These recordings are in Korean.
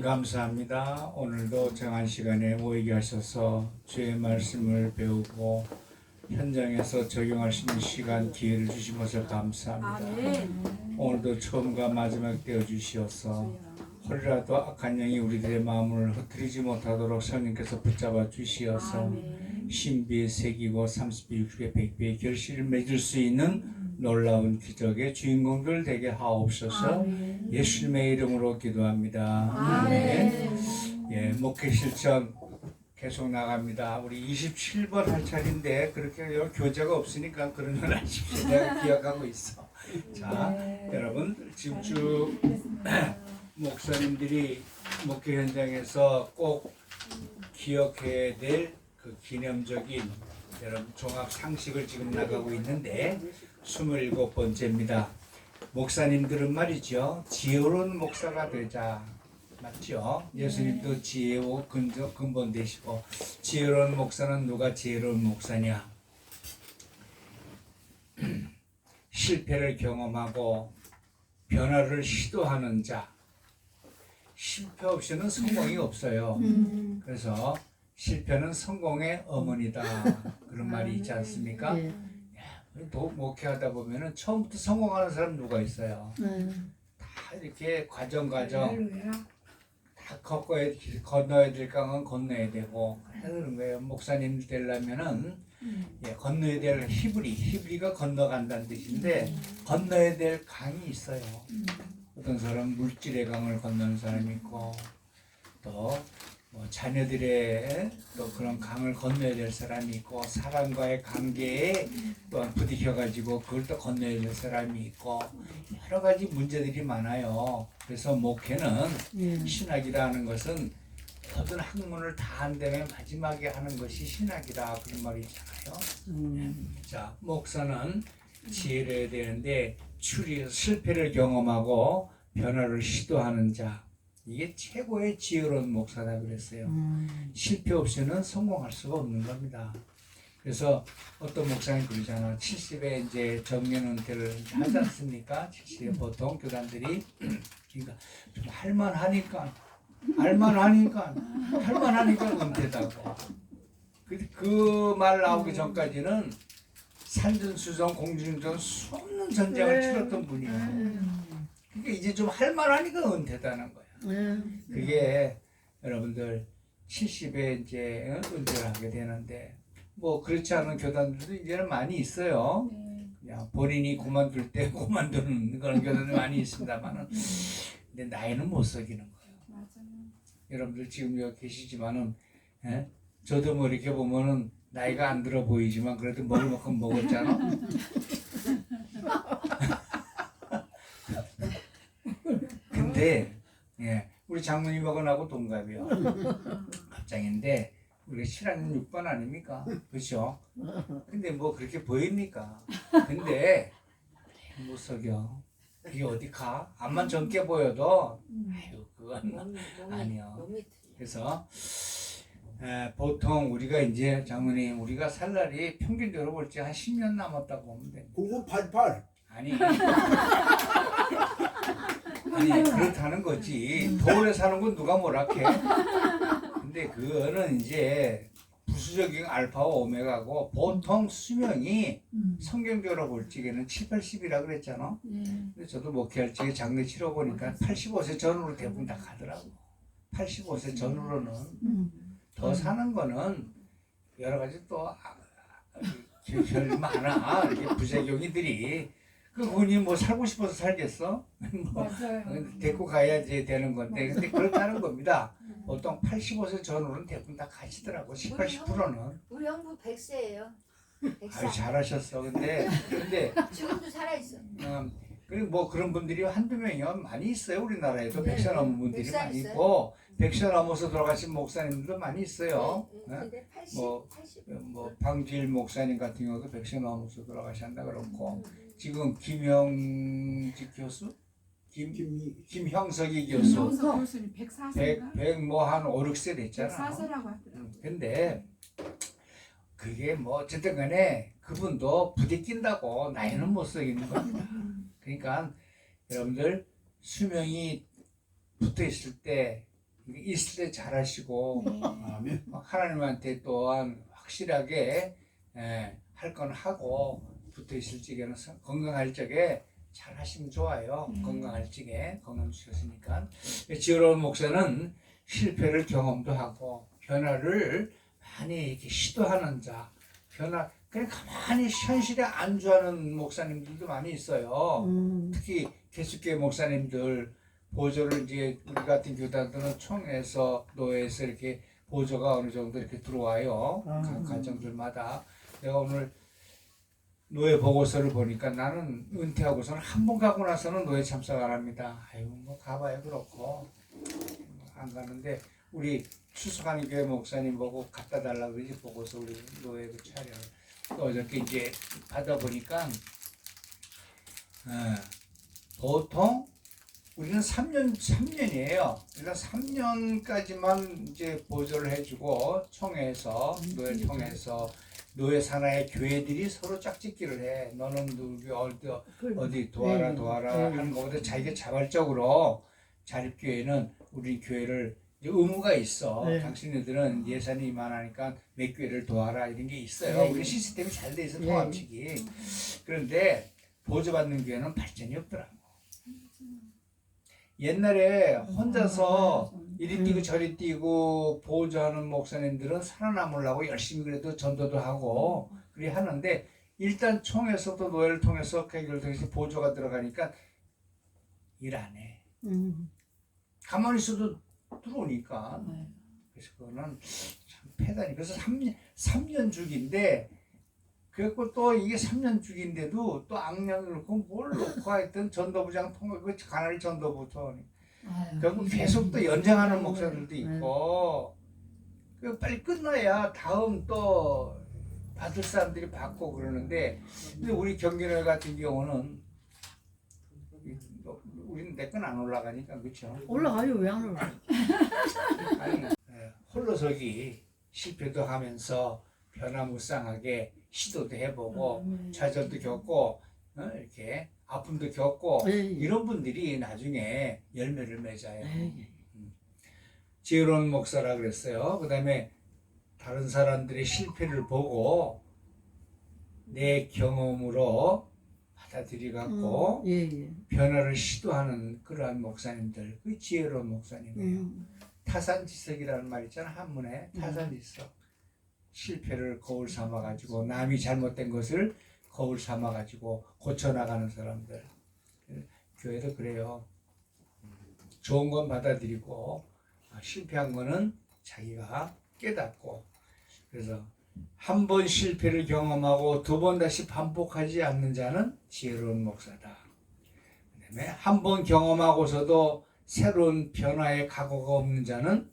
감사합니다. 오늘도 정한 시간에 모이게 하셔서 주의 말씀을 배우고 현장에서 적용할 수 있는 시간 기회를 주신 것을 감사합니다. 아멘. 오늘도 처음과 마지막 되어 주시어서 홀이라도 악한 영이 우리들의 마음을 흩트리지 못하도록 성령께서 붙잡아 주시어서 아멘. 신비에 새기고 30배, 60배, 100배의 결실을 맺을 수 있는 놀라운 기적의 주인공들 되게 하옵소서. 아멘. 예수님의 이름으로 기도합니다. 아멘. 예, 목회 실천 계속 나갑니다. 우리 27번 할 차례인데 그렇게 교재가 없으니까 그런 건 아쉽지. 내가 기억하고 있어. 자, 여러분 지금 쭉 목사님들이 목회 현장에서 꼭 기억해야 될 그 기념적인 여러분 종합 상식을 지금 나가고 있는데 27번째입니다. 목사님들은 말이죠. 지혜로운 목사가 되자. 맞죠? 예수님도 지혜로 근본 되시고 지혜로운 목사는 누가 지혜로운 목사냐? 실패를 경험하고 변화를 시도하는 자. 실패 없이는 성공이 없어요. 그래서 실패는 성공의 어머니다. 그런 말이 있지 않습니까? 또 목회하다 보면은 처음부터 성공하는 사람 누가 있어요? 다 이렇게 과정 다 건너야 될 강은 건너야 되고 그런 거예요. 목사님 되려면은 건너야 될 히브리가 건너간다는 뜻인데 건너야 될 강이 있어요. 어떤 사람은 물질의 강을 건너는 사람이 있고 또 자녀들의 또 그런 강을 건너야 될 사람이 있고 사람과의 관계에 또한 부딪혀가지고 그걸 또 건너야 될 사람이 있고 여러 가지 문제들이 많아요. 그래서 목회는 신학이라는 것은 모든 학문을 다 한 다음에 마지막에 하는 것이 신학이다 그런 말이 있잖아요. 자, 목사는 지혜를 해야 되는데 실패를 경험하고 변화를 시도하는 자 이게 최고의 지혜로운 목사다 그랬어요. 실패 없이는 성공할 수가 없는 겁니다. 그래서 어떤 목사님 그러잖아. 70에 이제 정년 은퇴를 하지 않습니까? 70에 보통 교단들이 그러니까 좀 할만하니까 은퇴다고. 그 말 나오기 전까지는 산전수전 공중전 수없는 전쟁을 치렀던 분이에요. 그러니까 이제 좀 할만하니까 은퇴다는 거야. 그게 여러분들 70에 이제 은퇴를 하게 되는데 뭐 그렇지 않은 교단들도 이제는 많이 있어요. 그냥 본인이 그만둘 때 그만두는 그런 교단이 많이 있습니다만은 근데 나이는 못 속이는 거예요. 여러분들 지금 여기 계시지만은 저도 뭐 이렇게 보면은 나이가 안 들어 보이지만 그래도 먹을 만큼 먹었잖아. 근데 우리 장모님하고 나하고 동갑이요. 갑장인데 우리가 실학년 6반 아닙니까? 그렇죠? 근데 뭐 그렇게 보입니까? 근데 못 속여. 그게 어디 가? 앞만 젊게 보여도 아유 그건 아니요. 그래서 보통 우리가 이제 장모님 우리가 살 날이 평균적으로 볼지 한 10년 남았다고 보면 됩니다. 9988 아니 그렇다는 거지. 더 오래 사는 건 누가 뭐라 해. 근데 그거는 이제 부수적인 알파와 오메가고 보통 수명이 성경적으로 볼 적에는 7, 80이라 그랬잖아. 근데 저도 목회할 적에 장례 치러 보니까 85세 전후로 대부분 다 가더라고. 85세 전후로는 더 사는 거는 여러 가지 또 별 많아. 이렇게 부작용이들이 그분이 뭐 살고 싶어서 살겠어? 뭐 데리고 가야지 되는 건데 근데 그렇다는 겁니다. 보통 85세 전후로는 대부분 다 가시더라고. 10, 80%는. 우리 형부 100세예요. 아유 잘하셨어. 근데 지금도 살아있어. 그리고 뭐 그런 분들이 한두 명이요 많이 있어요. 우리나라에도 네, 100세 넘은 분들이 100세 많이 있어요. 있고 100세 넘어서 돌아가신 목사님들도 많이 있어요. 근데 80, 뭐, 80. 뭐 방주일 목사님 같은 경우도 100세 넘어서 돌아가셨다 그렇고 지금 김형직 교수? 김형석이 교수 김형석 교수님 104세인가? 100 뭐 한 5, 6세 됐잖아. 104세라고 하더라고요. 근데 그게 뭐 어쨌든 간에 그분도 부딪힌다고 나이는 못 속이는 겁니다. 그러니까 여러분들 수명이 붙어 있을 때 있을 때 잘하시고 아멘. 하나님한테 또한 확실하게 할 건 하고 붙어 있을 적에는 건강할 적에 잘 하시면 좋아요. 건강할 적에 건강 주셨으니까. 지혜로운 목사는 실패를 경험도 하고 변화를 많이 이렇게 시도하는 자, 변화 그냥 가만히 현실에 안주하는 목사님들도 많이 있어요. 특히 개숙교 목사님들 보조를 이제 우리 같은 교단들은 총회에서 노회에서 이렇게 보조가 어느 정도 이렇게 들어와요. 각 가정들마다. 내가 오늘 노예 보고서를 보니까 나는 은퇴하고서는 한 번 가고 나서는 노예 참석 안 합니다. 아유 뭐 가봐야 그렇고 안 가는데 우리 추석하는 교회 목사님 보고 갖다 달라고 그러지 보고서 우리 노예 그 촬영을 또 어저께 이제 받아보니까 보통 우리는 3년이에요. 그러니까 3년까지만 이제 보조를 해주고 총회에서 노예 총회에서 노예 산하의 교회들이 서로 짝짓기를 해. 너는 누구 어디 도와라 하는 것보다 자기가 자발적으로 자립교회는 우리 교회를 이제 의무가 있어. 당신네들은 예산이 이만하니까 몇 교회를 도와라 이런 게 있어요. 우리 시스템이 잘 돼 있어 통합식이. 그런데 보조받는 교회는 발전이 없더라고. 옛날에 혼자서 이리 뛰고 저리 뛰고 보조하는 목사님들은 살아남으려고 열심히 그래도 전도도 하고 그래 하는데 일단 총에서도 노예를 통해서 계기를 통해서 보조가 들어가니까 일 안 해. 가만히 있어도 들어오니까. 그래서 그거는 참 패단이. 그래서 3년 주기인데 그래갖고 또 이게 3년 주기인데도 또 악령을 넣고 뭘 넣고 하여튼 전도부장 통과 그 가나리 전도부터 결국 계속 또 연장하는 목사들도 있고 그 빨리 끝나야 다음 또 받을 사람들이 받고 그러는데 근데 우리 경기를 같은 경우는 우리는 내 건 안 올라가니까 그렇죠? 올라가요. 왜 안 올라가? 아니 홀로서기 실패도 하면서 변화무쌍하게 시도도 해보고 좌절도 겪고 이렇게 아픔도 겪고 이런 분들이 나중에 열매를 맺어요. 지혜로운 목사라 그랬어요. 그 다음에 다른 사람들의 실패를 보고 내 경험으로 받아들여갖고 변화를 시도하는 그러한 목사님들, 그 지혜로운 목사님이에요. 타산지석이라는 말 있잖아. 한문에 타산지석. 실패를 거울 삼아가지고 남이 잘못된 것을 거울 삼아가지고 고쳐나가는 사람들. 교회도 그래요. 좋은 건 받아들이고 실패한 거는 자기가 깨닫고 그래서 한 번 실패를 경험하고 두 번 다시 반복하지 않는 자는 지혜로운 목사다. 그다음에 한 번 경험하고서도 새로운 변화의 각오가 없는 자는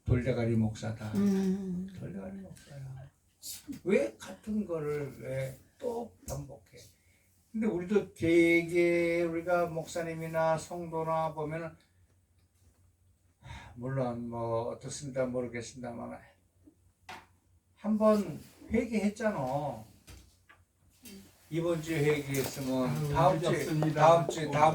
돌대가리 목사다. 돌대가리 목사야. 왜 같은 거를 왜 또 반복해? 근데 우리도 되게 우리가 목사님이나 성도나 보면은 물론 뭐 어떻습니다 모르겠습니다만 한 번 회개했잖아. 이번 주에 회개했으면 다음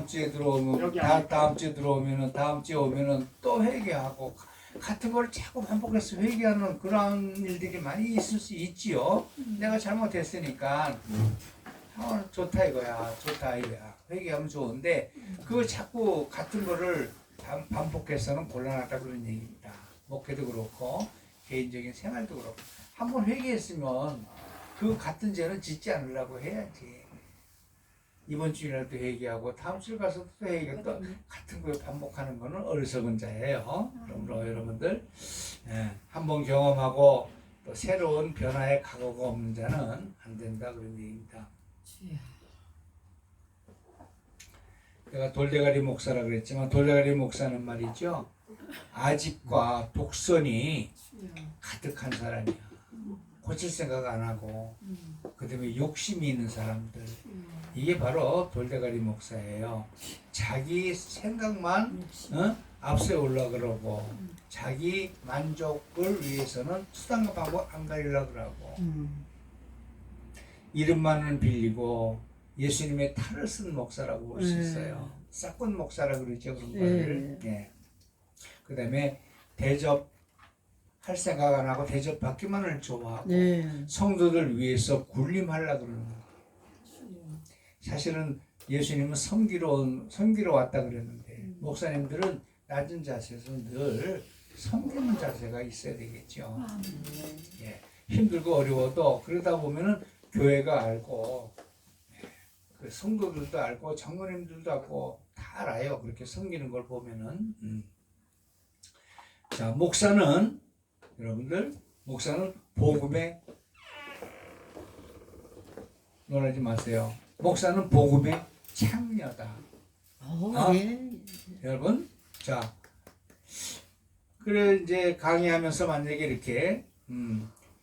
주에 들어오면 다음 주에 들어오면은 다음 주에 오면은 또 회개하고 같은 걸 자꾸 반복해서 회개하는 그런 일들이 많이 있을 수 있지요. 내가 잘못했으니까 좋다 이거야. 좋다 이거야. 회개하면 좋은데 그거 자꾸 같은 거를 반복해서는 곤란하다 그런 얘기입니다. 목회도 그렇고 개인적인 생활도 그렇고 한번 회개했으면 그 같은 죄는 짓지 않으려고 해야지. 이번 주일날도 회개하고 다음 주일 가서도 또 회개하고 또 같은 걸 반복하는 거는 어리석은 자예요. 그러므로 여러분들 한번 경험하고 또 새로운 변화의 각오가 없는 자는 안 된다 그런 얘기입니다. 내가 돌대가리 목사라 그랬지만 돌대가리 목사는 말이죠. 아집과 독선이 가득한 사람이야. 고칠 생각 안 하고 그 다음에 욕심이 있는 사람들 이게 바로 돌대가리 목사예요. 자기 생각만 앞서 올라가려고 자기 만족을 위해서는 수단과 방법 안 가리려고 그러고 이름만은 빌리고 예수님의 탈을 쓴 목사라고 볼 수 있어요. 싹군 목사라고 그러죠. 그런 거를. 그다음에 대접 할 생각 안 하고 대접 받기만을 좋아하고 네. 성도들 위해서 군림하려고 그러는 거예요. 사실은 예수님은 섬기러 왔다 그랬는데 목사님들은 낮은 자세에서 늘 섬기는 자세가 있어야 되겠죠. 예, 힘들고 어려워도 그러다 보면은 교회가 알고 그 성도들도 알고 장로님들도 알고 다 알아요. 그렇게 섬기는 걸 보면은 자 목사는 여러분들 목사는 복음의 놀라지 마세요. 목사는 복음의 창녀다. 예. 여러분, 자, 그래 이제 강의하면서 만약에 이렇게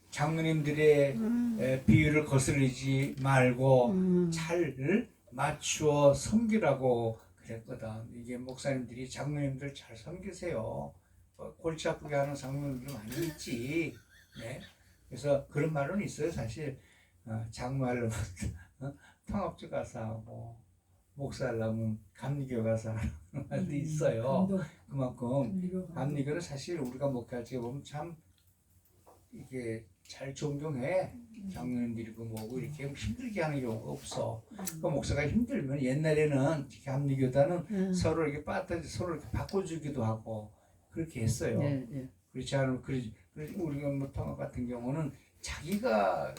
장로님들의 비유를 거스르지 말고 잘 맞추어 섬기라고 그랬거든. 이게 목사님들이 장로님들 잘 섬기세요. 골치 아프게 하는 장로님들 많이 있지. 네. 그래서 그런 말은 있어요. 사실 장로하려면 통합주 가서 하고 목사 하려면 감리교 가서 하는 말도 있어요. 그만큼 감리교는 사실 우리가 목회할 때 보면 참 이게 잘 존경해. 장로님들이고 뭐고 이렇게 힘들게 하는 경우가 없어. 그 목사가 힘들면 옛날에는 감리교단은 서로 이렇게 빠뜨려 서로 이렇게 바꿔주기도 하고 그렇게 했어요. 네, 네. 그렇지 않으면 우리가 뭐 통합 같은 경우는 자기가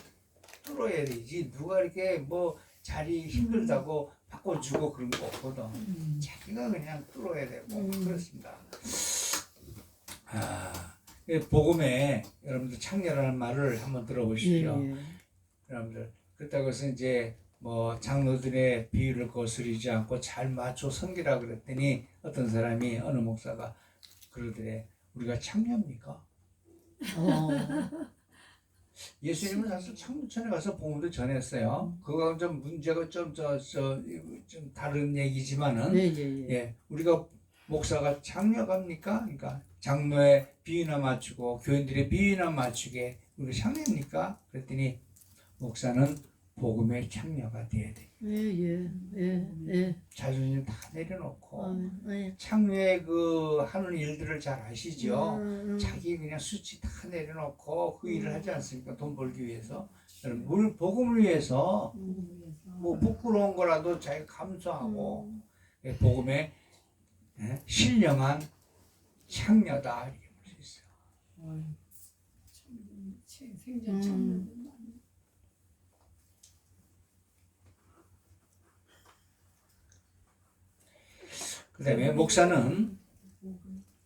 뚫어야 되지 누가 이렇게 뭐 자리 힘들다고 바꿔주고 그런 거 없거든. 자기가 그냥 뚫어야 되고 그렇습니다. 복음에 여러분들 창녀라는 말을 한번 들어보십시오. 예. 여러분들 그렇다고 해서 이제 뭐 장로들의 비유를 거스르지 않고 잘 맞춰 섬기라 그랬더니 어떤 사람이 어느 목사가 그러더래. 우리가 창녀입니까? 예수님은 사실 창조천에 가서 복음도 전했어요. 그거는 좀 문제가 좀 다른 얘기지만은 네, 예. 예, 우리가 목사가 창녀갑니까? 그러니까 장로의 비유나 맞추고 교인들의 비유나 맞추게 우리 창녀입니까? 그랬더니 목사는 복음의 창녀가 돼야 돼. 예. 자존심 다 내려놓고 예. 창녀의 그 하는 일들을 잘 아시죠? 자기 그냥 수치 다 내려놓고 그 일을 하지 않습니까? 돈 벌기 위해서. 여러분 복음을 위해서 뭐 부끄러운 거라도 자기가 감수하고 복음의 신령한 창녀다 이렇게 볼 수 있어요. 그다음에 목사는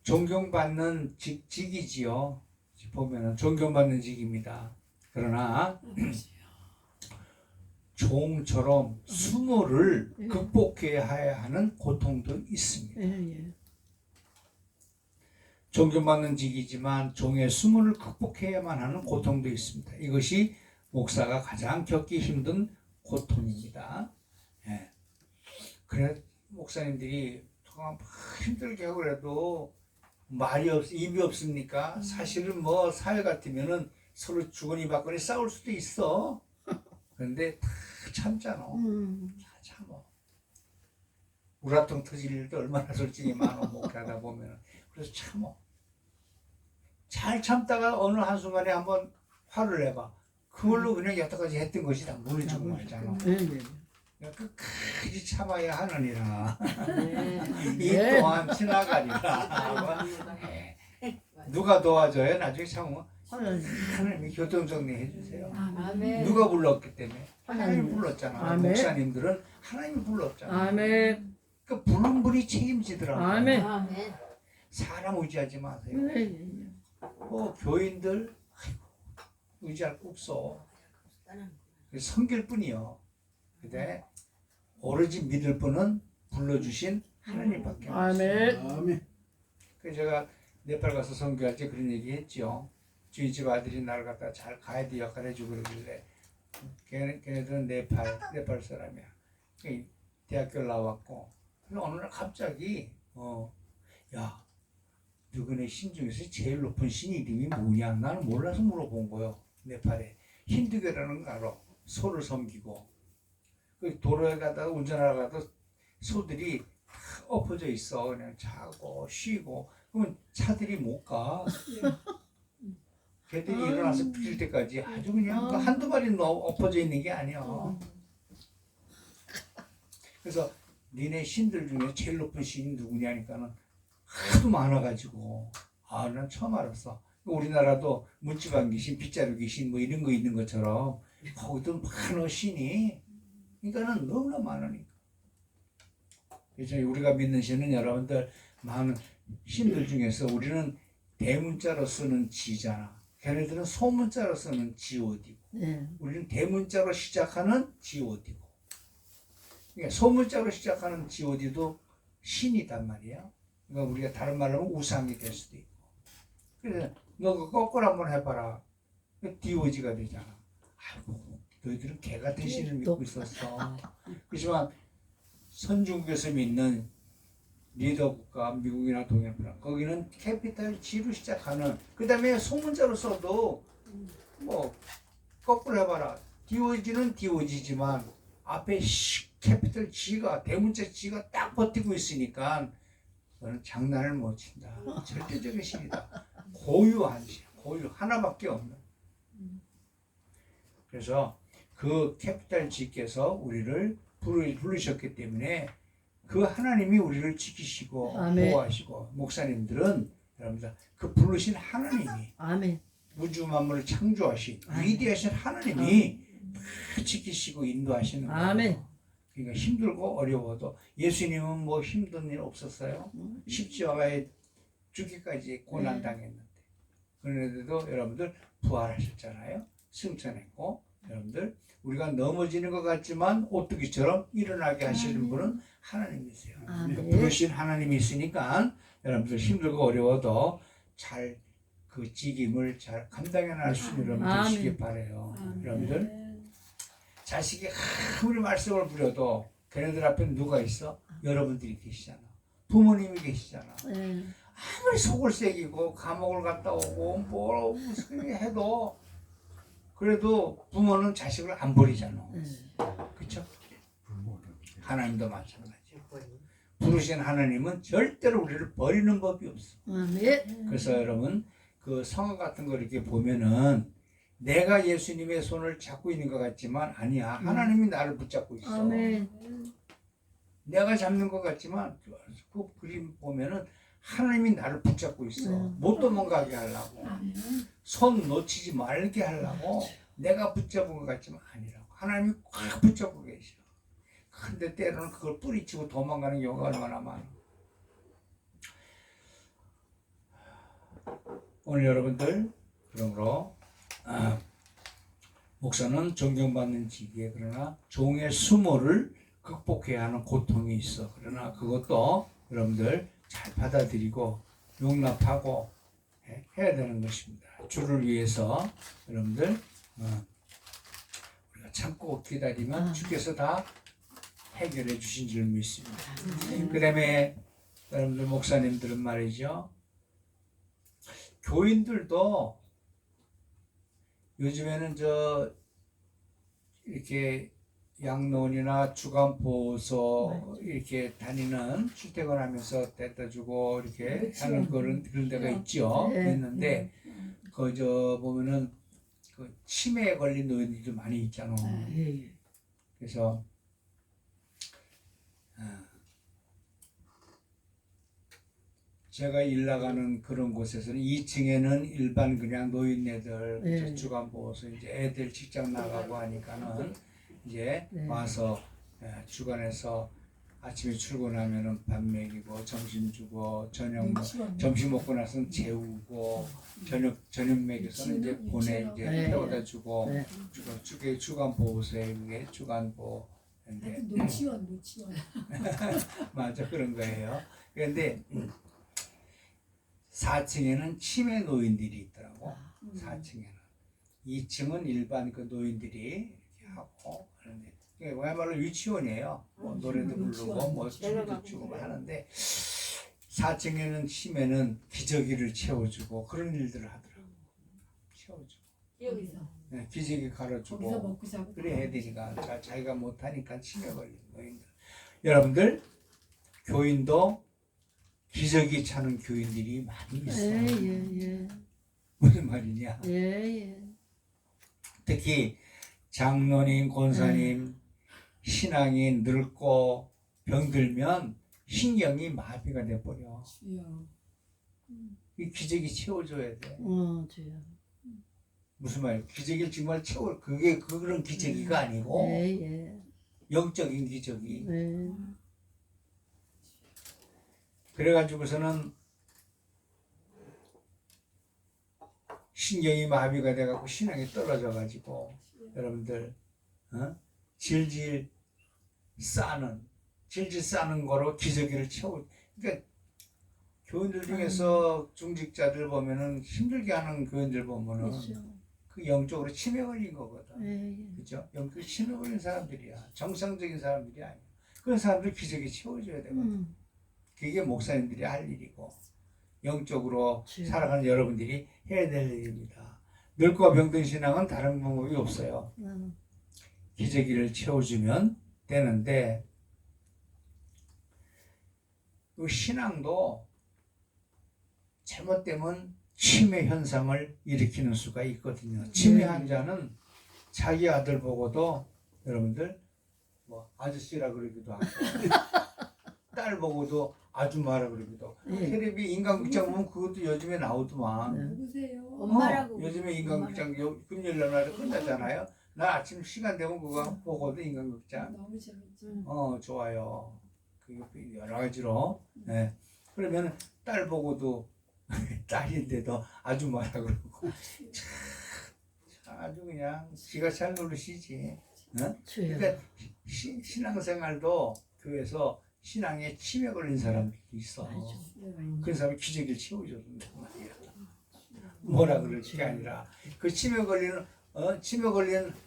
존경받는 직이지요. 보면은 존경받는 직입니다. 그러나 종처럼 수모를 극복해야 하는 고통도 있습니다. 예. 존경받는 직이지만 종의 수모를 극복해야만 하는 고통도 있습니다. 이것이 목사가 가장 겪기 힘든 고통입니다. 예. 그래 목사님들이 막 힘들게 하고 그래도 입이 없습니까? 사실은 뭐 사회 같으면은 서로 주거니 받거니 싸울 수도 있어. 그런데 다 참잖아. 다 참어. 우라통 터질 일도 얼마나 솔직히 많아 목회하다 보면은. 그래서 참어. 잘 참다가 어느 한순간에 한번 화를 내봐. 그걸로 그냥 여태까지 했던 것이 다 무너지고 말잖아. 끝까지 참아야 하느니라. 이 또한 지나가리라. 누가 도와줘요? 나중에 참으면 하나님이 교통정리 해주세요. 아멘. 누가 불렀기 때문에? 하나님이 불렀잖아. 아멘. 목사님들은 하나님이 불렀잖아. 아멘. 그 부른 분이 책임지더라고. 아멘. 아멘. 사람 의지하지 마세요. 교인들 의지할 거 없어. 섬길 뿐이요. 근데 오로지 믿을 분은 불러주신 하나님밖에 없어요. 아멘. 그래서 제가 네팔 가서 선교할 때 그런 얘기 했죠. 주인 집 아들이 나를 갖다 잘 가이드 역할 해주고 그러길래 걔네들은 네팔 사람이야. 대학교를 나왔고 어느 날 갑자기 야 너희네 신 중에서 제일 높은 신 이름이 뭐냐? 나는 몰라서 물어본 거예요. 네팔에 힌두교라는 거 알아. 소를 섬기고 그 도로에 가다가 운전하다가 소들이 엎어져 있어. 그냥 자고 쉬고 그러면 차들이 못 가. 걔들이 일어나서 비킬 때까지 아주 그냥 그 한두 마리 엎어져 있는 게 아니야. 그래서 니네 신들 중에 제일 높은 신이 누구냐니까는 하도 많아가지고 난 처음 알았어. 우리나라도 문지방 귀신, 빗자루 귀신 뭐 이런 거 있는 것처럼 거기도 많은 신이 그러니까는 너무나 많으니까. 그래서 우리가 믿는 신은 여러분들 많은 신들 중에서 우리는 대문자로 쓰는 지잖아. 걔네들은 소문자로 쓰는 지오디고 네. 우리는 대문자로 시작하는 지오디고 그러니까 소문자로 시작하는 지오디도 신이단 말이야. 그러니까 우리가 다른 말로 하면 우상이 될 수도 있고. 그래서 너 그거 거꾸로 한번 해봐라. 디오지가 되잖아. 아이고 너희들은 개 같은 신을 믿고 있었어. 그렇지만 선진국에서 믿는 리더 국가 미국이나 동해프랑 거기는 캐피탈 G로 시작하는 그 다음에 소문자로 써도 뭐 거꾸로 해봐라. 디오지는 디오지지만 앞에 캐피탈 G가 대문자 G가 딱 버티고 있으니까 너는 장난을 못 친다. 절대적인 신이다. 고유한 신, 고유 하나밖에 없는. 그래서 그 캐피탈 G께서 우리를 부르셨기 때문에 그 하나님이 우리를 지키시고 아멘. 보호하시고 목사님들은 여러분들 그 부르신 하나님이 아멘. 우주 만물을 창조하신 아멘. 위대하신 하나님이 다 지키시고 인도하시는 거예요. 아멘. 그러니까 힘들고 어려워도 예수님은 뭐 힘든 일 없었어요. 십자가에 죽기까지 고난 당했는데 그런데도 여러분들 부활하셨잖아요. 승천했고 여러분들 우리가 넘어지는 것 같지만 오뚜기처럼 일어나게 하시는 분은 하나님이세요. 아멘. 그러니까 부르신 하나님이 있으니까 여러분들 힘들고 어려워도 잘 그 직임을 잘 감당해 나갈 수 있는 여러분 아멘. 되시길 바라요. 여러분들 자식이 아무리 말썽을 부려도 걔네들 앞에 누가 있어? 여러분들이 계시잖아. 부모님이 계시잖아. 네. 아무리 속을 새기고 감옥을 갔다 오고 뭐 무슨 일 해도 그래도 부모는 자식을 안 버리잖아. 그렇죠? 하나님도 마찬가지예요. 부르신 하나님은 절대로 우리를 버리는 법이 없어. 아멘. 그래서 여러분 그 성화 같은 거 이렇게 보면은 내가 예수님의 손을 잡고 있는 것 같지만 아니야. 하나님이 나를 붙잡고 있어. 아멘. 내가 잡는 것 같지만 그 그림 보면은 하나님이 나를 붙잡고 있어. 못 도망가게 하려고. 손 놓치지 말게 하려고 내가 붙잡은 것 같지만 아니라고. 하나님이 꽉 붙잡고 계셔. 근데 때로는 그걸 뿌리치고 도망가는 경우가 얼마나 많아. 오늘 여러분들 그러므로 목사는 존경받는 직위에 그러나 종의 수모를 극복해야 하는 고통이 있어. 그러나 그것도 여러분들 잘 받아들이고 용납하고 해야 되는 것입니다. 주를 위해서 여러분들 우리가 참고 기다리면 주께서 다 해결해 주신 줄 믿습니다. 그 다음에 여러분들 목사님들은 말이죠. 교인들도 요즘에는 이렇게 양로원이나 주간보호소 이렇게 다니는 출퇴근하면서 데려다 주고 이렇게 하는 그런 데가 있죠. 네. 있는데 그 보면은 그 치매에 걸린 노인들도 많이 있잖아. 예. 그래서 제가 일 나가는 그런 곳에서는 2층에는 일반 그냥 노인네들 네. 주간보호소 이제 애들 직장 나가고 하니까는 이제 네. 와서 주간에서 아침에 출근하면은 밥 먹이고 점심 주고 저녁 점심 먹고 나서는 재우고 저녁 먹여서는 이제 보내 이제 네. 태워다 주고 네. 주간보호소에 그게 주간보호인데 노치원 맞아 그런 거예요. 그런데 4층에는 치매 노인들이 있더라고. 4층에는 2층은 일반 그 노인들이 이렇게 하고 하는데 그야말로 유치원이에요. 뭐 노래도 부르고 뭐 춤도 추고 하는데 4층에는 치매는 기저귀를 채워주고 그런 일들을 하더라고. 채워주고 여기서 네, 기저귀 거기서 갈아주고 먹고 자고 그래 해야 되니까 자기가 못하니까 치매 걸린 노인들. 여러분들 교인도 기저귀 차는 교인들이 많이 있어. 예. 무슨 말이냐? 예. 특히 장로님, 권사님 신앙이 늙고 병들면 신경이 마비가 돼버려. 주여. 이 기저귀 채워줘야 돼. 주여. 무슨 말이야? 기저귀를 정말 채워. 그게 그런 기저귀가 아니고 예. 영적인 기저귀. 예. 그래가지고서는 신경이 마비가 돼갖고 신앙이 떨어져가지고 여러분들 질질 싸는 거로 기저귀를 채워. 그러니까 교인들 중에서 중직자들 보면은 힘들게 하는 교인들 보면은 그렇죠. 그 영적으로 치매 걸린 거거든. 예. 그죠? 영적으로 치매 걸린 사람들이야. 정상적인 사람들이 아니야. 그런 사람들 기저귀 채워줘야 되거든. 그게 목사님들이 할 일이고 영적으로 그치. 살아가는 여러분들이 해야 될 일입니다. 늙고 병든 신앙은 다른 방법이 없어요. 기저귀를 채워주면 되는데 그 신앙도 잘못되면 치매 현상을 일으키는 수가 있거든요. 치매 환자는 자기 아들 보고도 여러분들 뭐 아저씨라 그러기도 하고 딸 보고도 아줌마라 그러기도 하고 네. 텔레비 인간극장 보면 그것도 요즘에 나오더만. 네. 누구세요? 엄마라고. 요즘에 인간극장 금요일 날에 끝나잖아요. 나 아침 시간 되면 그거 보거든 인간극장. 너무 재밌죠. 좋아요. 그 여러 가지로. 네. 그러면 딸 보고도 딸인데도 아줌마라 그러고 참 아주 그냥 지가 잘 노릇이지. 주여. 그러니까 신앙생활도 교회에서 신앙에 치매 걸린 사람들이 있어. 맞아. 그런 사람이 기저귀를 채워준단 말이야. 뭐라 그럴 게 아니라 그 치매 걸리는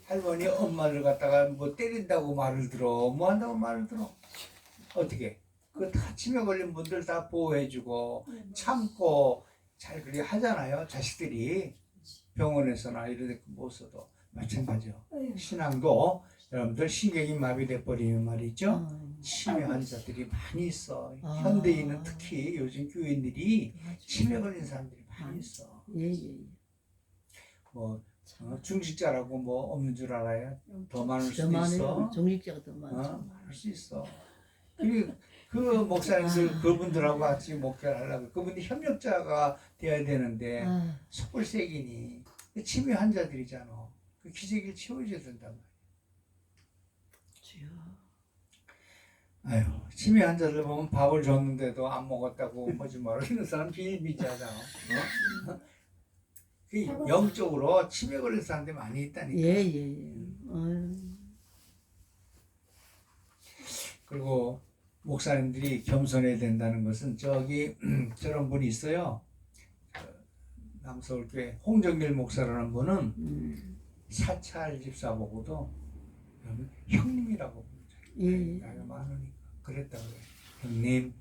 할머니 엄마를 갖다가 뭐 때린다고 말을 들어, 뭐 한다고 말을 들어. 어떻게? 그 다 치매 걸린 분들 다 보호해주고 참고 잘 그렇게 하잖아요. 자식들이 병원에서나 이런 데 못 써도 마찬가지요. 신앙도 여러분들 신경이 마비돼 버리는 말이죠. 치매 환자들이 많이 있어. 현대인은 특히 요즘 교인들이 치매 걸린 사람들이 많이 있어. 예. 뭐 중직자라고 뭐 없는 줄 알아요? 더 많을 더 수도 많아요. 있어. 종직자가 더 많죠. 많을 수 있어. 그 목사님들 그분들하고 같이 목회를 하려고 그분이 협력자가 돼야 되는데 속을 새기니 치매 환자들이잖아. 그 기저귀를 채워줘야 된단 말이야. 주여. 아유, 치매 환자들 보면 밥을 줬는데도 안 먹었다고 거짓말을 하는 사람 비일비재하잖아. 그 영적으로 치매 걸린 사람들이 많이 있다니까. 예. 그리고 목사님들이 겸손해야 된다는 것은 저기 저런 분이 있어요. 남서울교회 홍정길 목사라는 분은 사찰 집사 보고도 형님이라고 부르죠. 나이가 많으니까 그랬다고 그래. 형님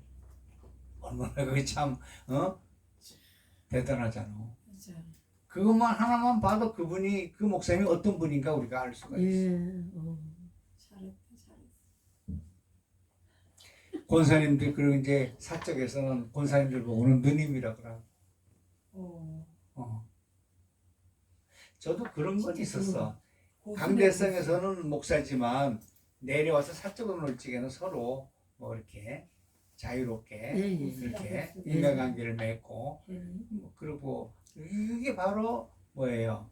얼마나 그게 참 대단하잖아. 그것만 하나만 봐도 그분이 그 목사님이 어떤 분인가 우리가 알 수가 있어. 잘했다. 권사님들 그리고 이제 사적에서는 권사님들 보고는 누님이라 그러고. 저도 그런 건 있었어. 강대성에서는 목사지만 내려와서 사적으로 놀 적에는 서로 뭐 이렇게 자유롭게 이렇게 인간관계를 맺고 뭐 그리고 이게 바로 뭐예요?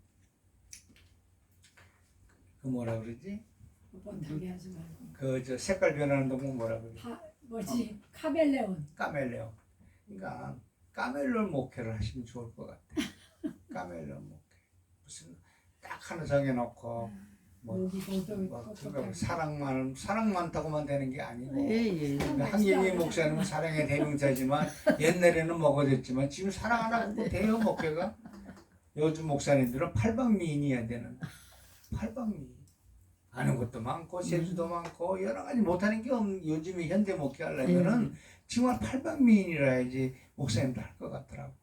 그 뭐라 그러지? 못하게 하지 말고. 그 저 색깔 변하는 동물 뭐라 그러지? 카멜레온. 까멜레온. 그러니까 까멜레온 목회를 하시면 좋을 것 같아. 까멜레온 목회. 무슨 딱 하나 정해놓고 뭐 그러니까 사랑 많다고만 되는 게 아니고. 한경희 목사님은 사랑의 대명사지만 옛날에는 먹어졌지만 지금 사랑 안 하고 돼요 목회가. 요즘 목사님들은 팔방미인이어야 되는. 팔방미인. 아는 것도 많고 재주도 많고 여러 가지 못하는 게 없는 요즘에 현대 목회 하려면은 정말 팔방미인이라 해야지 목사님도 할 것 같더라고.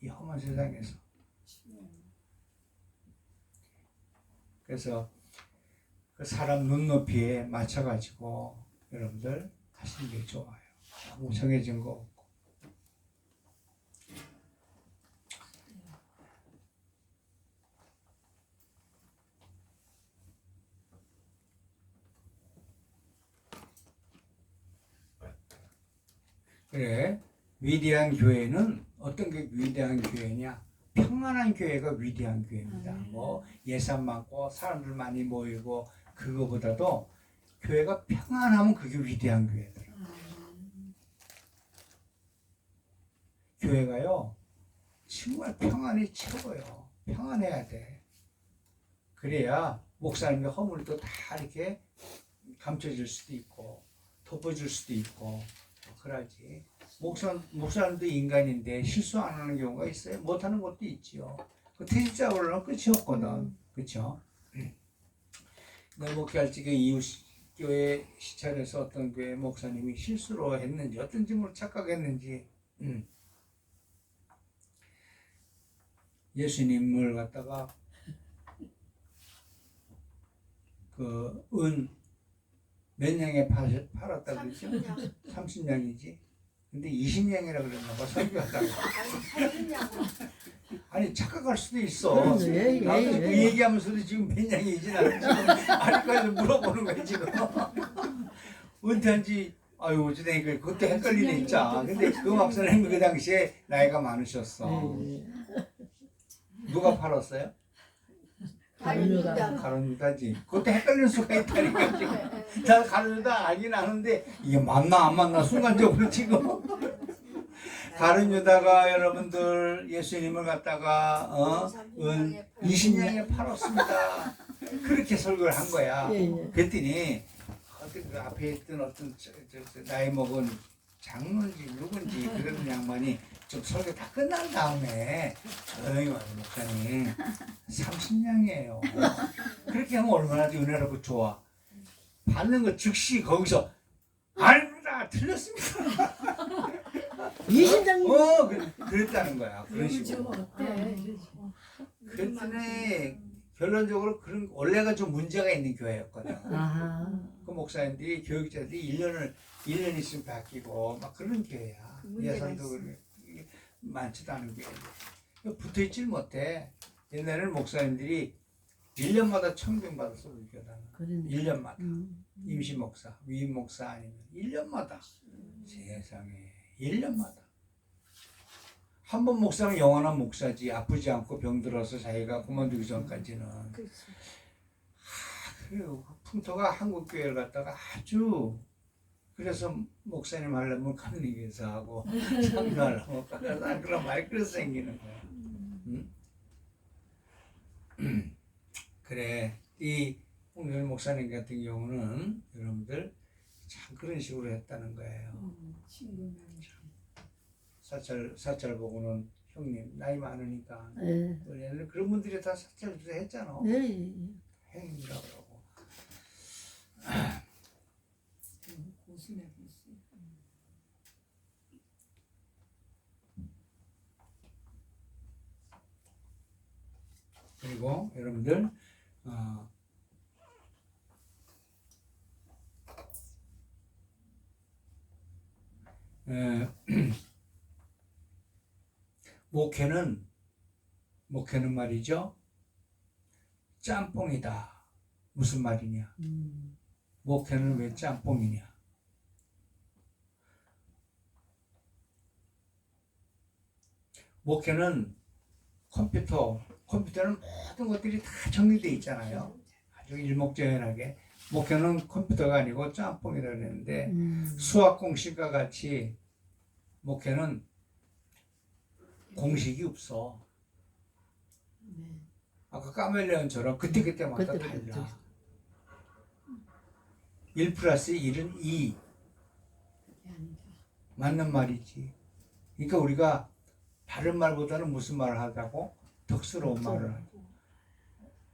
이 험한 세상에서. 그래서 그 사람 눈높이에 맞춰가지고 여러분들 하시는 게 좋아요. 너무 정해진 거 없고. 그래. 위대한 교회는 어떤 게 위대한 교회냐? 평안한 교회가 위대한 교회입니다. 뭐 예산 많고 사람들 많이 모이고 그거보다도 교회가 평안하면 그게 위대한 교회더라. 교회가요 정말 평안이 최고예요. 평안해야 돼. 그래야 목사님의 허물도 다 이렇게 감춰질 수도 있고 덮어줄 수도 있고 그러지. 목사님도 인간인데 실수 안 하는 경우가 있어요. 못하는 것도 있지요. 그 퇴직자로는 끝이 없거든. 그렇죠? 내 목회할 적에 이웃 교회 시찰에서 어떤 교회 목사님이 실수로 했는지 어떤 짓을 착각했는지 예수님을 갖다가 그 은 몇 냥에 팔았다 그랬죠? 30냥이지. 근데 20냥이라 그랬나 봐. 설교하다가. 아니 착각할 수도 있어. 예, 예, 나도 예. 그 얘기하면서도 지금 몇 냥이지 나는 지금 아직까지 물어보는 거야 지금. 은퇴한지 아유 어쩌다니까 그것도 헷갈리네 진짜. 근데 그 박사님이 그 당시에 나이가 많으셨어. 누가 팔았어요? 가룟유다. 가룟유다지. 그것도 헷갈릴 수가 있다니까 지금. 나 가룟유다 알긴 아는데 이게 맞나 안 맞나 순간적으로 지금. 가룟유다가 여러분들 예수님을 갖다가 20냥에 팔았습니다. 그렇게 설교를 한 거야. 예, 예. 그랬더니 어떤 그 앞에 있던 어떤 나이 먹은 장로인지 누군지 그런 양반이 좀 설교 다 끝난 다음에 조용히 와요. 목사님 30냥이에요. 그렇게 하면 얼마나 은혜롭고 좋아. 받는 거 즉시 거기서 아닙니다 틀렸습니다. 20장 그랬다는 거야. 그런 좀 식으로. 어때? 그랬더니 결론적으로 그런 원래가 좀 문제가 있는 교회였거든. 아하. 그 목사님들이 교육자들이 1년 있으면 바뀌고 막 그런 교회야. 문제가 예산도 있어. 그렇게 많지도 않은 교회. 붙어있질 못해. 옛날에는 목사님들이 1년마다 청빙 받았어 우리 교단은. 그러네. 1년마다 음. 임시 목사, 위임 목사 아니면 1년마다. 세상에 1년마다. 한 번 목사는 영원한 목사지. 아프지 않고 병들어서 자기가 그만두기 전까지는. 그 풍토가 한국 교회를 갖다가 아주 그래서 목사님 하려면 감리교에서 하고 참여하려면 그런 말이 그래서 생기는 거야. 응? 그래 이 홍열 목사님 같은 경우는 여러분들 참 그런 식으로 했다는 거예요. 친구는 사찰 보고는 형님 나이 많으니까 예. 원래는 그런 분들이 다 사찰 주세 했잖아. 예, 예. 행이라고 그러고. 고수네 고수. 그리고 여러분들 목회는 말이죠 짬뽕이다. 무슨 말이냐? 목회는 왜 짬뽕이냐? 목회는 컴퓨터는 모든 것들이 다 정리되어 있잖아요. 아주 일목요연하게. 목회는 컴퓨터가 아니고 짬뽕이라 그랬는데 수학 공식과 같이 목회는 공식이 없어. 아까 카멜레온처럼 그때마다 그때 달라. 1 플러스 1은 2. 맞는 말이지. 그러니까 우리가 바른 말보다는 무슨 말을 하자고? 덕스러운 말을 하고.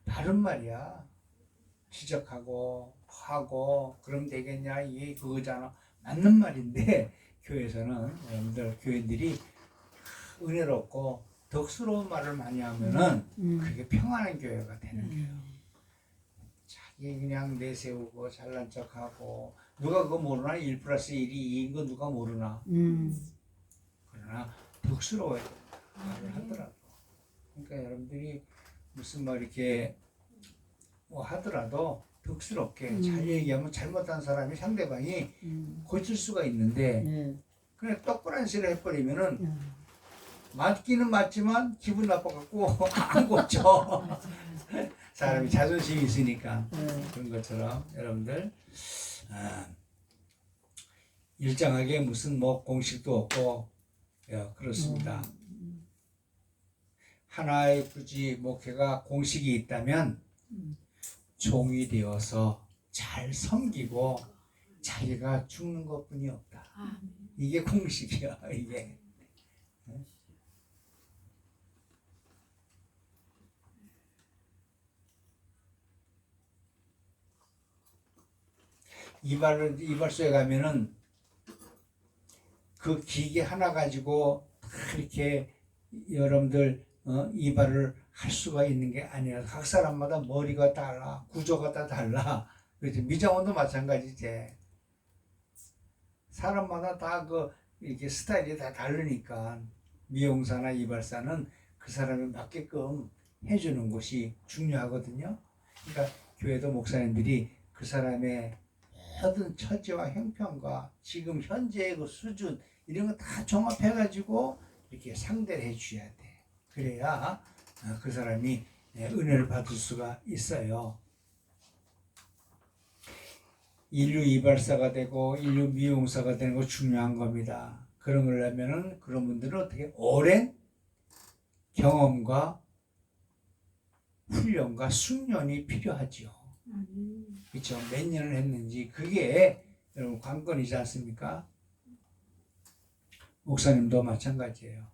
바른 말이야. 지적하고 하고 그럼 되겠냐 이게 그거잖아. 맞는 말인데 교회에서는 여러분들 교인들이 은혜롭고 덕스러운 말을 많이 하면은 그게 평안한 교회가 되는 거예요. 자기 그냥 내세우고 잘난 척하고 누가 그거 모르나? 1 플러스 1이 2인 거 누가 모르나? 그러나 덕스러워야 말을 하더라도. 그러니까 여러분들이 무슨 말 이렇게 뭐 하더라도 덕스럽게 잘 얘기하면 잘못한 사람이 상대방이 고칠 수가 있는데 네. 그냥 똑부란시를 해버리면은 음. 맞기는 맞지만 기분 나빠갖고 안 고쳐. 사람이 자존심이 있으니까. 네. 그런 것처럼 여러분들 일정하게 무슨 뭐 공식도 없고 그렇습니다. 하나의 굳이 목회가 공식이 있다면 종이 되어서 잘 섬기고 자기가 죽는 것뿐이 없다. 이게 공식이야. 이게. 이발소에 가면은 그 기계 하나 가지고 이렇게 여러분들 이발을 할 수가 있는 게 아니라 각 사람마다 머리가 달라, 구조가 다 달라. 그렇지. 미장원도 마찬가지지. 사람마다 다 이렇게 스타일이 다 다르니까 미용사나 이발사는 그 사람에 맞게끔 해주는 것이 중요하거든요. 그러니까 교회도 목사님들이 그 사람의 모든 처지와 형편과 지금 현재의 그 수준 이런 거 다 종합해가지고 이렇게 상대를 해줘야 돼. 그래야 그 사람이 은혜를 받을 수가 있어요. 인류 이발사가 되고 인류 미용사가 되는 거 중요한 겁니다. 그런 걸 하면은 그런 분들은 어떻게 오랜 경험과 훈련과 숙련이 필요하죠. 그렇죠. 몇 년을 했는지 그게 여러분 관건이지 않습니까? 목사님도 마찬가지예요.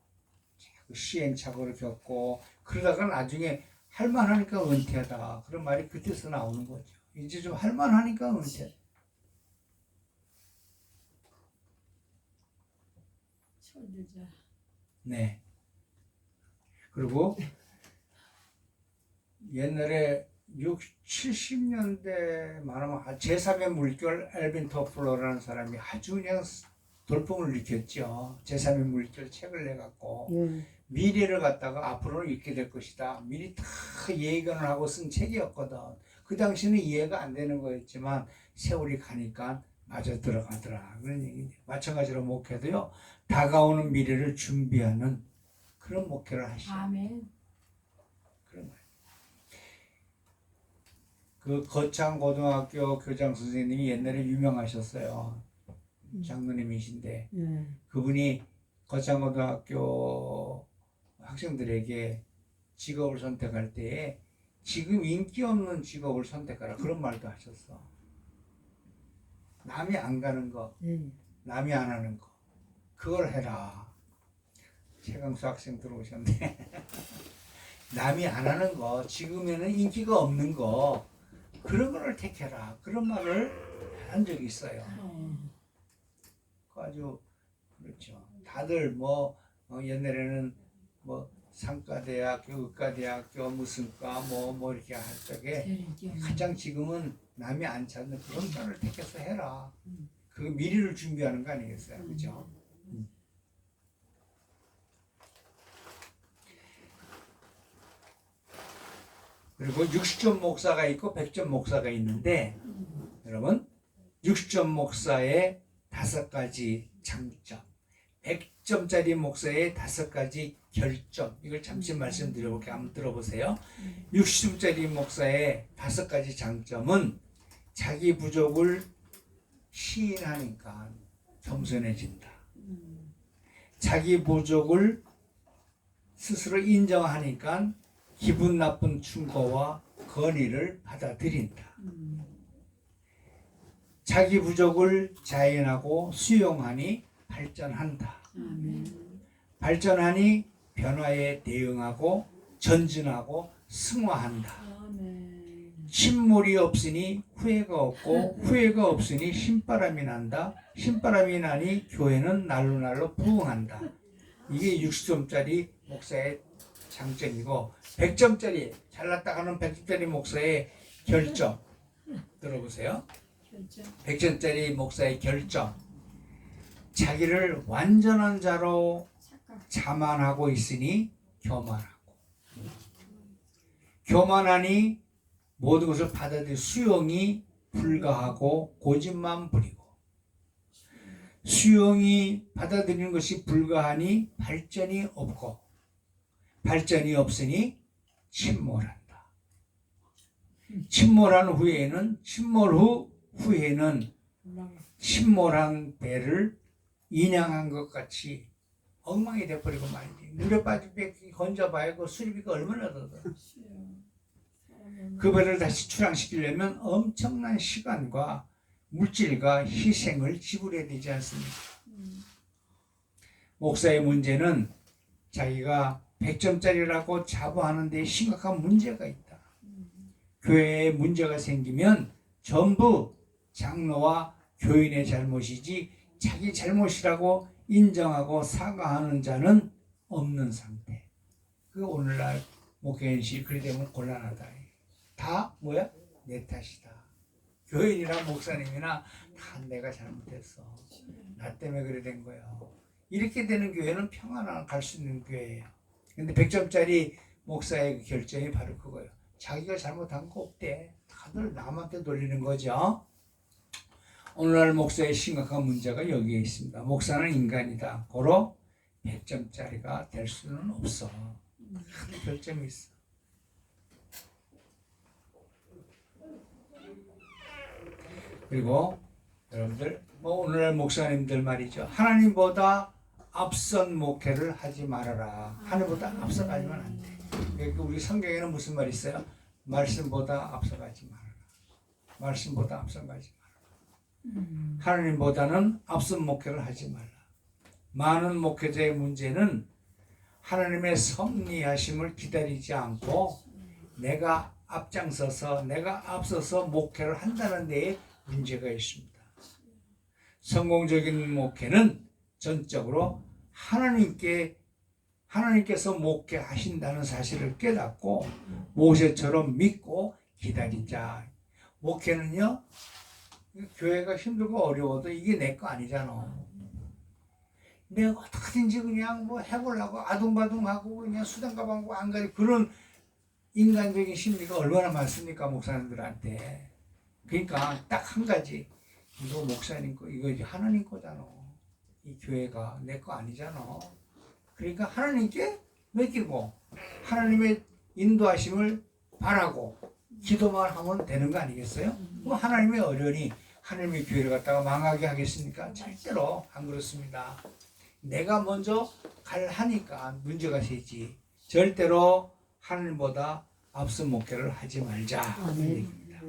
시행착오를 겪고 그러다가 나중에 할만하니까 은퇴하다 그런 말이 그때서 나오는 거죠. 이제 좀 할만하니까 은퇴. 철들자. 네. 그리고 옛날에 70년대 말하면 제3의 물결 엘빈 토플러라는 사람이 아주 그냥 돌풍을 일으켰죠. 제3의 물결 책을 내갖고 미래를 갖다가 앞으로는 읽게 될 것이다. 미리 다 예견을 하고 쓴 책이었거든. 그 당시는 이해가 안 되는 거였지만 세월이 가니까 맞아 들어가더라. 그런 얘기죠. 마찬가지로 목회도요. 다가오는 미래를 준비하는 그런 목회를 하시죠. 아멘. 그런 거예요. 그 거창고등학교 교장 선생님이 옛날에 유명하셨어요. 장로님이신데 그분이 거창고등학교 학생들에게 직업을 선택할 때에 지금 인기 없는 직업을 선택하라 그런 말도 하셨어. 남이 안 가는 거, 남이 안 하는 거 그걸 해라. 최강수 학생 들어오셨네. 남이 안 하는 거, 지금에는 인기가 없는 거 그런 거를 택해라. 그런 말을 한 적이 있어요. 아주 그렇죠. 다들 옛날에는 상가대학교, 의과대학교, 무슨 과 뭐 이렇게 할 적에 가장 지금은 남이 안 찾는 그런 과를 택해서 해라. 그 미래를 준비하는 거 아니겠어요, 그렇죠? 그리고 60점 목사가 있고 100점 목사가 있는데 여러분 60점 목사의 5가지 장점, 100점짜리 목사의 5가지 결점 이걸 잠시 말씀드려볼게요. 한번 들어보세요. 60점짜리 목사의 5가지 장점은 자기 부족을 시인하니까 겸손해진다. 자기 부족을 스스로 인정하니까 기분 나쁜 충고와 건의를 받아들인다. 자기 부족을 자인하고 수용하니 발전한다. 발전하니 변화에 대응하고 전진하고 승화한다. 신물이 없으니 후회가 없고 후회가 없으니 신바람이 난다. 신바람이 나니 교회는 날로 부흥한다. 이게 60점짜리 목사의 장점이고 100점짜리 잘났다가는 100점짜리 목사의 결점 들어보세요. 100점짜리 목사의 결점 자기를 완전한 자로 자만하고 있으니 교만하고 교만하니 모든 것을 받아들일 수용이 불가하고 고집만 부리고 수용이 받아들이는 것이 불가하니 발전이 없고 발전이 없으니 침몰한다. 침몰한 후에는 후에는 침몰한 배를 인양한 것 같이 엉망이 돼버리고 말이지. 물에 빠진 배 건져봐야 그 수리비가 얼마나 더 들어. 그 배를 다시 출항시키려면 엄청난 시간과 물질과 희생을 지불해야 되지 않습니까? 목사의 문제는 자기가 100점짜리라고 자부하는 데 심각한 문제가 있다. 교회에 문제가 생기면 전부 장로와 교인의 잘못이지 자기 잘못이라고 인정하고 사과하는 자는 없는 상태. 그 오늘날 목회인식 그리 되면 곤란하다. 다 뭐야? 내 탓이다. 교인이나 목사님이나 다 내가 잘못했어. 나 때문에 그래 된 거예요. 이렇게 되는 교회는 평안한 갈 수 있는 교회예요. 근데 100점짜리 목사의 결정이 바로 그거예요. 자기가 잘못한 거 없대. 다들 남한테 돌리는 거죠. 오늘날 목사의 심각한 문제가 여기에 있습니다. 목사는 인간이다. 고로 100점짜리가 될 수는 없어. 한 결점이 있어. 그리고 여러분들 오늘날 목사님들 말이죠. 하나님보다 앞선 목회를 하지 말아라. 하나님보다 앞서가지면 안 돼. 그러니까 우리 성경에는 무슨 말이 있어요? 말씀보다 앞서가지 말아라. 말씀보다 앞서가지 말아라. 하나님보다는 앞선 목회를 하지 말라. 많은 목회자의 문제는 하나님의 섭리하심을 기다리지 않고 내가 앞장서서 내가 앞서서 목회를 한다는 데에 문제가 있습니다. 성공적인 목회는 전적으로 하나님께서 목회하신다는 사실을 깨닫고 모세처럼 믿고 기다리자. 목회는요, 교회가 힘들고 어려워도 이게 내 거 아니잖아. 내가 어떻게든지 그냥 뭐 해보려고 아둥바둥하고 그냥 수단가방고 안 가리 그런 인간적인 심리가 얼마나 많습니까, 목사님들한테. 그러니까 딱 한 가지, 이거 목사님 거, 이거 이제 하나님 거잖아. 이 교회가 내 거 아니잖아. 그러니까 하나님께 맡기고 하나님의 인도하심을 바라고 기도만 하면 되는 거 아니겠어요? 뭐 하나님의 어련히 하나님의 교회를 갖다가 망하게 하겠습니까? 절대로 안 그렇습니다. 내가 먼저 하니까 문제가 되지. 절대로 하나님보다 앞선 목회를 하지 말자. 하는 얘기입니다.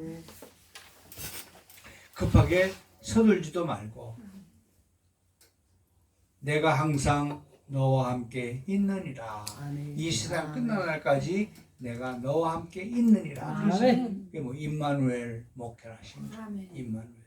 급하게 서둘지도 말고 내가 항상 너와 함께 있느니라. 이 세상 끝나는 날까지 내가 너와 함께 있느니라. 그게 뭐 임마누엘 목회를 하십니다. 임마누엘.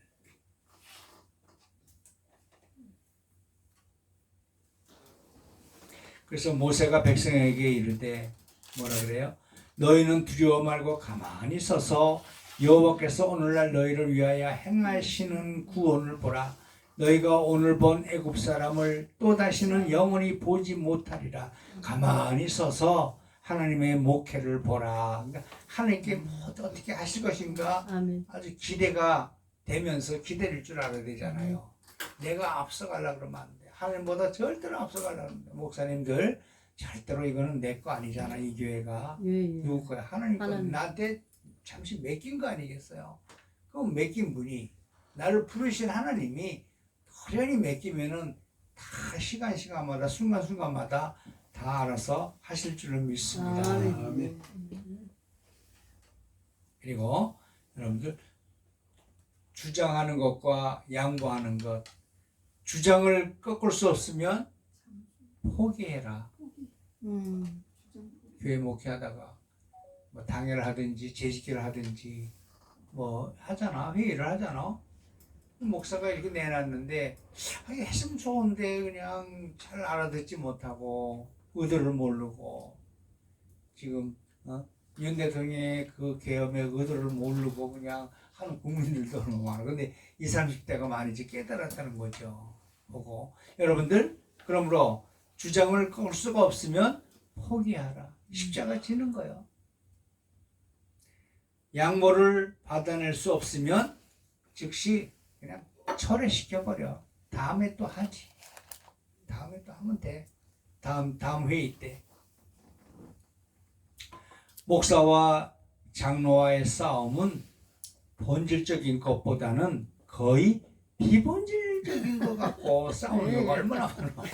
그래서 모세가 백성에게 이르되 뭐라 그래요? 너희는 두려워 말고 가만히 서서 여호와께서 오늘날 너희를 위하여 행하시는 구원을 보라. 너희가 오늘 본 애굽 사람을 또 다시는 영원히 보지 못하리라. 가만히 서서 하나님의 목회를 보라. 그러니까 하나님께 뭐 어떻게 하실 것인가 아주 기대가 되면서 기다릴 줄 알아야 되잖아요. 내가 앞서가려고 그러면 안 돼. 하나님보다 절대로 앞서가려고 합니다. 목사님들 절대로 이거는 내 거 아니잖아. 이 교회가 누구 거야? 하나님 거. 나한테 잠시 맡긴 거 아니겠어요? 그럼 맡긴 분이 나를 부르신 하나님이 어련히 맡기면은 다 시간마다 순간순간마다 다 알아서 하실 줄을 믿습니다. 아멘. 그리고 여러분들 주장하는 것과 양보하는 것, 주장을 꺾을 수 없으면 포기해라. 교회 목회하다가 뭐 당회를 하든지 재직기를 하든지 뭐 하잖아. 회의를 하잖아. 목사가 이렇게 내놨는데 했으면 좋은데 그냥 잘 알아듣지 못하고 의도를 모르고 지금 윤 대통령의 그 계엄의 의도를 모르고 그냥 하는 국민들도 너무 많아. 근데 20, 30대가 많이 이제 깨달았다는 거죠. 보고 여러분들 그러므로 주장을 꺾을 수가 없으면 포기하라. 십자가 지는 거예요. 양보를 받아낼 수 없으면 즉시 그냥 철회시켜버려. 다음에 또 하지. 다음에 또 하면 돼. 다음 회의 때. 목사와 장로와의 싸움은 본질적인 것보다는 거의 비본질적인 것 같고 싸우는 거 얼마나 많아.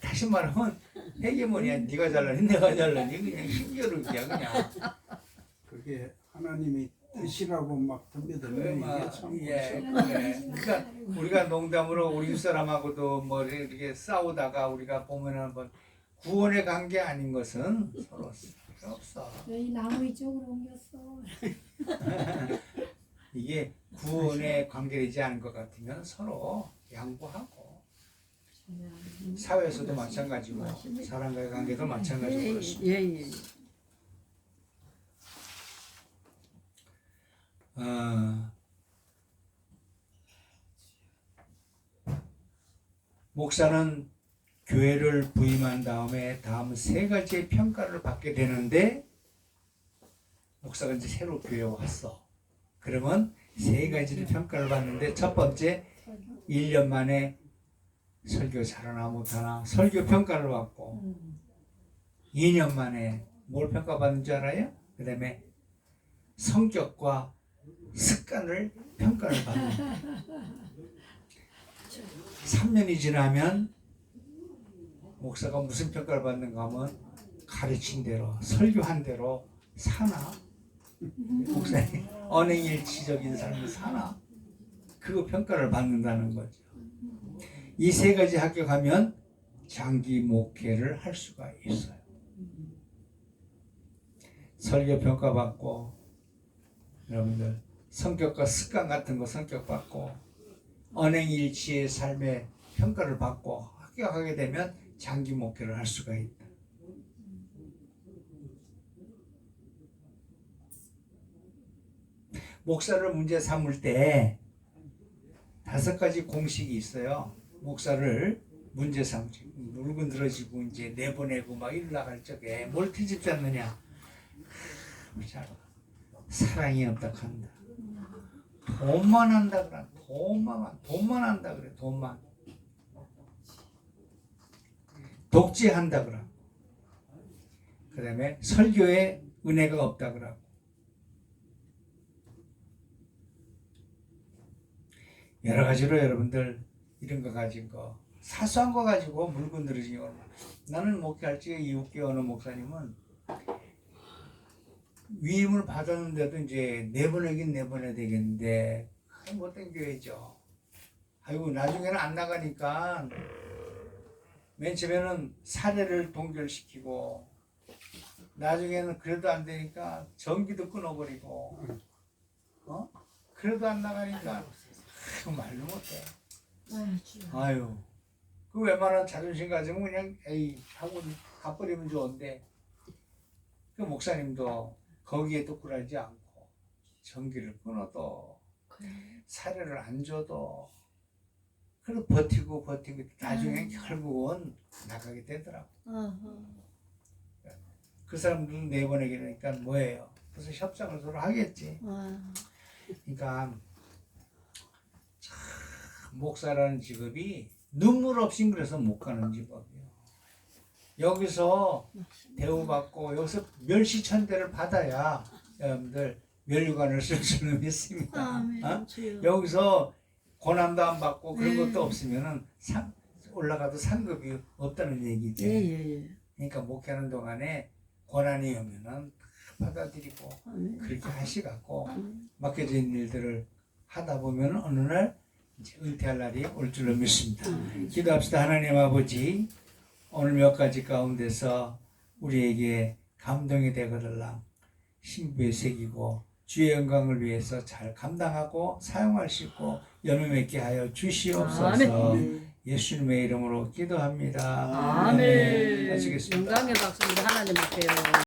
다시 말하면 헤게모니야. 네가 잘나니 내가 잘나니 그냥 힘겨루기야 그냥. 그게 하나님이 뜻이라고 막 덤벼들면 이게 참 예, 무서워. 그래. 그러니까 우리가 농담으로 우리 집사람하고도 뭐 이렇게 싸우다가 우리가 보면은 뭐 구원의 관계 아닌 것은 서로 필요 없어. 여기 나무 이쪽으로 옮겼어. 이게 구원의 관계이지 않은 것 같으면 서로 양보하고 사회에서도 마찬가지고 사람과의 관계도 마찬가지고 그렇습니다. 예예. 목사는 교회를 부임한 다음에 다음 세 가지의 평가를 받게 되는데 목사가 이제 새로 교회에 왔어. 그러면 세 가지의 평가를 받는데 첫 번째 1년 만에 설교 잘하나 못하나 설교 평가를 받고 2년 만에 뭘 평가받는 줄 알아요? 그 다음에 성격과 습관을 평가를 받는 3년이 지나면 목사가 무슨 평가를 받는가 하면 가르친 대로 설교한 대로 사나 목사님 언행일치적인 삶을 사나 그거 평가를 받는다는 거죠. 이 세 가지 합격하면 장기 목회를 할 수가 있어요. 설교 평가받고 여러분들 성격과 습관 같은 거 성격받고 언행일치의 삶의 평가를 받고 합격하게 되면 장기 목회를 할 수가 있다. 목사를 문제 삼을 때 5가지 공식이 있어요. 목사를 문제 삼지 물건 들어지고 이제 내보내고 막 일 나갈 적에 뭘 트집 잡느냐. 사랑이 없다 한다. 돈만 한다 그래. 돈만 한다 그래. 돈만. 독재한다 그래. 그 다음에 설교에 은혜가 없다 그래. 여러 가지로 여러분들 이런 거 가지고 사소한 거 가지고 물건 들으시는 거. 나는 목회할 적에 이웃교회 어느 목사님은 위임을 받았는데도 이제 내보내긴 내보내야 되겠는데 못된 교회죠. 아이고 나중에는 안 나가니까 맨 처음에는 사례를 동결시키고 나중에는 그래도 안 되니까 전기도 끊어버리고 그래도 안 나가니까 말도 못해. 아유 그 웬만한 자존심 가지고 그냥 에이 하고 가버리면 좋은데 그 목사님도 거기에도 굴하지 않고 전기를 끊어도 사례를 안 줘도 그래도 버티고 나중에 결국은 나가게 되더라고. 그 사람들은 내보내게 되니까 뭐예요? 그래서 협상을 서로 하겠지. 그러니까 참 목사라는 직업이 눈물 없이 그래서 못 가는 직업이에요. 여기서 대우받고 여기서 멸시천대를 받아야 여러분들 면류관을 쓸 수는 있습니다. 여기서 고난도 안 받고 그런 것도 없으면은 올라가도 상급이 없다는 얘기죠. 그러니까 목회하는 동안에 고난이 오면은 받아들이고 그렇게 하시갖고 맡겨져 있는 일들을 하다 보면 어느 날 이제 은퇴할 날이 올 줄로 믿습니다. 기도합시다. 하나님 아버지, 오늘 몇 가지 가운데서 우리에게 감동이 되거들라 신부에 새기고 주의 영광을 위해서 잘 감당하고 사용할 수 있고 열매 맺게 하여 주시옵소서. 예수님의 이름으로 기도합니다. 아멘. 마치겠습니다. 영광의 박수를 하나님 할게요.